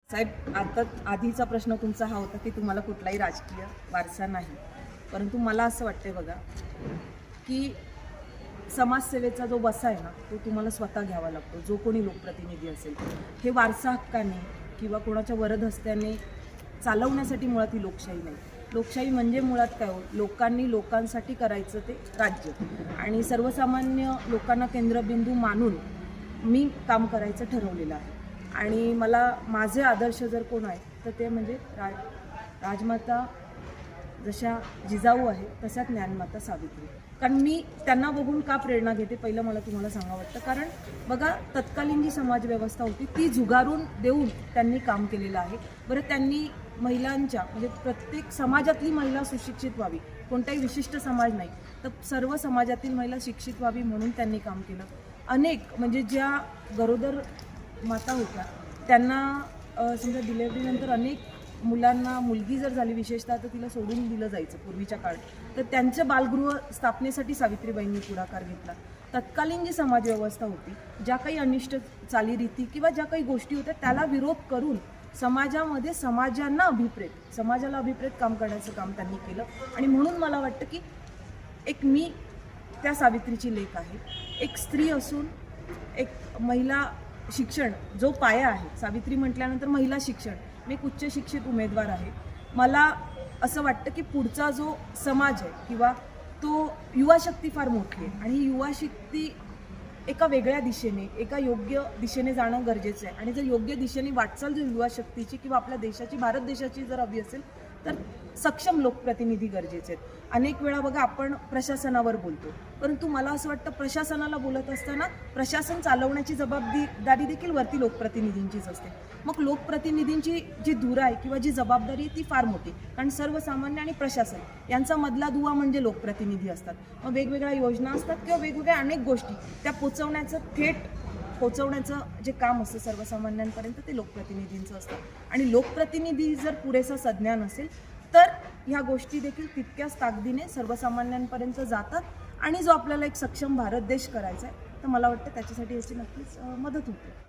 साहेब, आता आधीचा प्रश्न तुमचा हा होता की तुम्हाला कुठलाही राजकीय वारसा नाही, परंतु मला असं वाटते बघा की समाजसेवेचा जो वसा आहे ना, तो तुम्हाला स्वतः घ्यावा लागतो. जो कोणी लोकप्रतिनिधी असेल, हे वारसा हक्काने किंवा कोणाच्या वरदहस्त्याने चालवण्यासाठी मुळात ही लोकशाही नाही. लोकशाही म्हणजे मुळात काय हो, लोकांनी लोकांसाठी करायचं ते राज्य आणि सर्वसामान्य लोकांना केंद्रबिंदू मानून मी काम करायचं ठरवलेलं आहे. आणि मला माझे आदर्श जर कोण आहे तर ते म्हणजे राजमाता जशा जिजाऊ आहे तशाच ज्ञानमाता सावित्री. कारण मी त्यांना बघून का प्रेरणा घेते, पहिलं मला तुम्हाला सांगावं वाटतं. कारण बघा, तत्कालीन जी समाजव्यवस्था होती ती झुगारून देऊन त्यांनी काम केलेलं आहे. बरं, त्यांनी महिलांच्या म्हणजे प्रत्येक समाजातली महिला सुशिक्षित व्हावी, कोणताही विशिष्ट समाज नाही तर सर्व समाजातील महिला शिक्षित व्हावी म्हणून त्यांनी काम केलं. अनेक म्हणजे ज्या गरोदर माता होत्या त्यांना समजा डिलेवरीनंतर अनेक मुलांना मुलगी जर झाली विशेषतः तर तिला सोडून दिलं जायचं पूर्वीच्या काळात. तर त्यांचं बालगृह स्थापनेसाठी सावित्रीबाईंनी पुढाकार घेतला. तत्कालीन जी समाजव्यवस्था होती, ज्या काही अनिष्ट चालीरीती किंवा ज्या काही गोष्टी होत्या त्याला विरोध करून समाजामध्ये समाजाला अभिप्रेत काम करण्याचं काम त्यांनी केलं. आणि म्हणून मला वाटतं की एक मी त्या सावित्रीची लेक आहे. एक स्त्री असून एक महिला शिक्षण जो पाया आहे, सावित्री म्हटल्यानंतर महिला शिक्षण, मी एक उच्च शिक्षित उमेदवार आहे. मला असं वाटतं की पुढचा जो समाज आहे किंवा तो युवा शक्ती फार मोठी आहे आणि ही युवा शक्ती एका वेगळ्या दिशेने, एका योग्य दिशेने जाणं गरजेचं आहे. आणि जर योग्य दिशेने वाटचाल जर युवा शक्तीची किंवा आपल्या देशाची, भारत देशाची जर हवी असेल तर सक्षम लोकप्रतिनिधी गरजेचे आहेत. अनेक वेळा बघा आपण प्रशासनावर बोलतो, परंतु मला असं वाटतं प्रशासनाला बोलत असताना प्रशासन चालवण्याची जबाबदारी देखील वरती लोकप्रतिनिधींचीच असते. मग लोकप्रतिनिधींची जी धुरा आहे किंवा जी जबाबदारी आहे ती फार मोठी, कारण सर्वसामान्य आणि प्रशासन यांचा मधला दुवा म्हणजे लोकप्रतिनिधी असतात. मग वेगवेगळ्या योजना असतात किंवा वेगवेगळ्या अनेक गोष्टी त्या पोचवण्याचं जे काम असतं सर्वसामान्यांपर्यंत ते लोकप्रतिनिधींचं असतं. आणि लोकप्रतिनिधी जर पुरेसा सज्ञान नसेल तर ह्या गोष्टी देखील तितक्याच ताकदीने सर्वसामान्यांपर्यंत जातात. आणि जो आपल्याला एक सक्षम भारत देश करायचा आहे तर मला वाटतं त्याच्यासाठी याची नक्कीच मदत होते.